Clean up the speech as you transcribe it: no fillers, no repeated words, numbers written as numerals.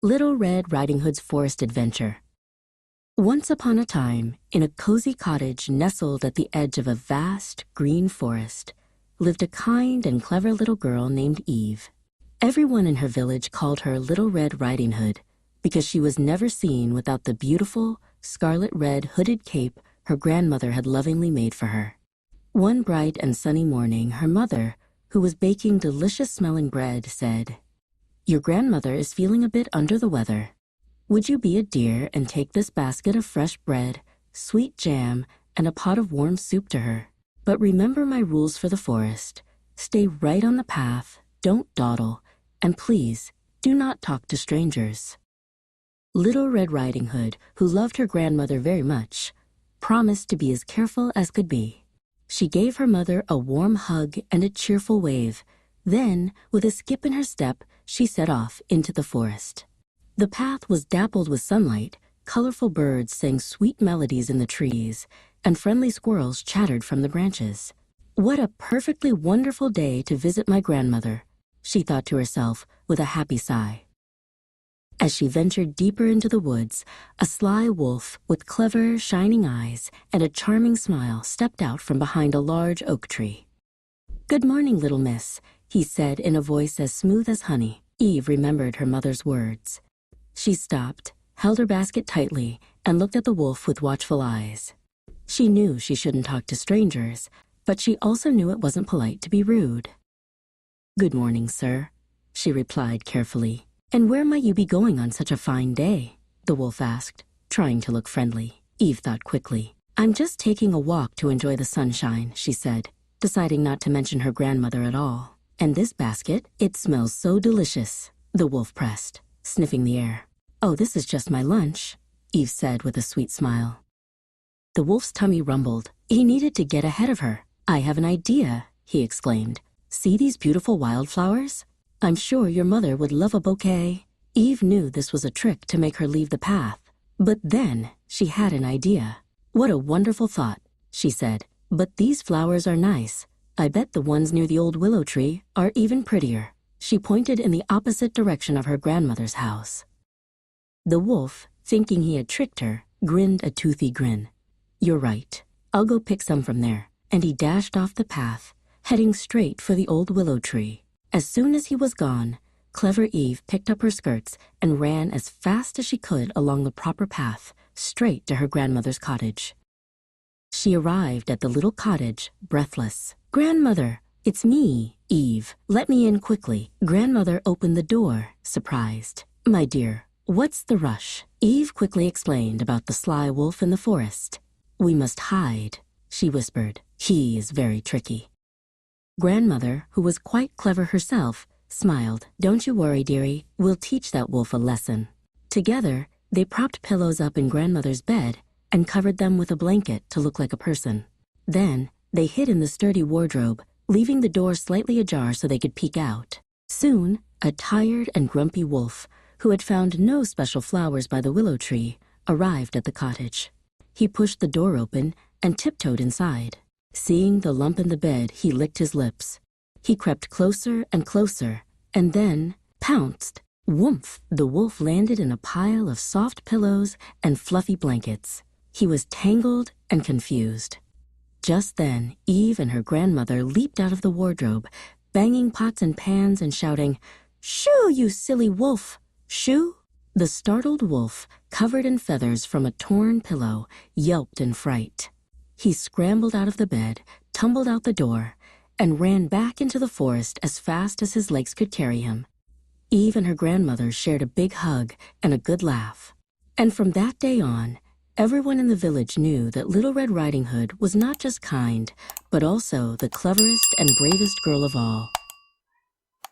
Little Red Riding Hood's Forest Adventure. Once upon a time, in a cozy cottage nestled at the edge of a vast, green forest, lived a kind and clever little girl named Eve. Everyone in her village called her Little Red Riding Hood because she was never seen without the beautiful, scarlet-red hooded cape her grandmother had lovingly made for her. One bright and sunny morning, her mother, who was baking delicious-smelling bread, said, "Your grandmother is feeling a bit under the weather. Would you be a dear and take this basket of fresh bread, sweet jam, and a pot of warm soup to her? But remember my rules for the forest. Stay right on the path, don't dawdle, and please, do not talk to strangers." Little Red Riding Hood, who loved her grandmother very much, promised to be as careful as could be. She gave her mother a warm hug and a cheerful wave. Then, with a skip in her step, she set off into the forest. The path was dappled with sunlight, colorful birds sang sweet melodies in the trees, and friendly squirrels chattered from the branches. "What a perfectly wonderful day to visit my grandmother," she thought to herself with a happy sigh. As she ventured deeper into the woods, a sly wolf with clever, shining eyes and a charming smile stepped out from behind a large oak tree. "Good morning, little miss," he said in a voice as smooth as honey. Eve remembered her mother's words. She stopped, held her basket tightly, and looked at the wolf with watchful eyes. She knew she shouldn't talk to strangers, but she also knew it wasn't polite to be rude. "Good morning, sir," she replied carefully. "And where might you be going on such a fine day?" the wolf asked, trying to look friendly. Eve thought quickly. "I'm just taking a walk to enjoy the sunshine," she said, deciding not to mention her grandmother at all. "And this basket, it smells so delicious," the wolf pressed, sniffing the air. "Oh, this is just my lunch," Eve said with a sweet smile. The wolf's tummy rumbled. He needed to get ahead of her. "I have an idea," he exclaimed. "See these beautiful wildflowers? I'm sure your mother would love a bouquet." Eve knew this was a trick to make her leave the path. But then she had an idea. "What a wonderful thought," she said. "But these flowers are nice. I bet the ones near the old willow tree are even prettier." She pointed in the opposite direction of her grandmother's house. The wolf, thinking he had tricked her, grinned a toothy grin. "You're right. I'll go pick some from there." And he dashed off the path, heading straight for the old willow tree. As soon as he was gone, clever Eve picked up her skirts and ran as fast as she could along the proper path, straight to her grandmother's cottage. She arrived at the little cottage, breathless. "Grandmother, it's me, Eve. Let me in quickly." Grandmother opened the door, surprised. "My dear, what's the rush?" Eve quickly explained about the sly wolf in the forest. "We must hide," she whispered. "He is very tricky." Grandmother, who was quite clever herself, smiled. "Don't you worry, dearie. We'll teach that wolf a lesson." Together, they propped pillows up in Grandmother's bed and covered them with a blanket to look like a person. Then, they hid in the sturdy wardrobe, leaving the door slightly ajar so they could peek out. Soon, a tired and grumpy wolf, who had found no special flowers by the willow tree, arrived at the cottage. He pushed the door open and tiptoed inside. Seeing the lump in the bed, he licked his lips. He crept closer and closer, and then pounced. Whoomph! The wolf landed in a pile of soft pillows and fluffy blankets. He was tangled and confused. Just then, Eve and her grandmother leaped out of the wardrobe, banging pots and pans and shouting, "Shoo, you silly wolf! Shoo!" The startled wolf, covered in feathers from a torn pillow, yelped in fright. He scrambled out of the bed, tumbled out the door, and ran back into the forest as fast as his legs could carry him. Eve and her grandmother shared a big hug and a good laugh. And from that day on, everyone in the village knew that Little Red Riding Hood was not just kind, but also the cleverest and bravest girl of all.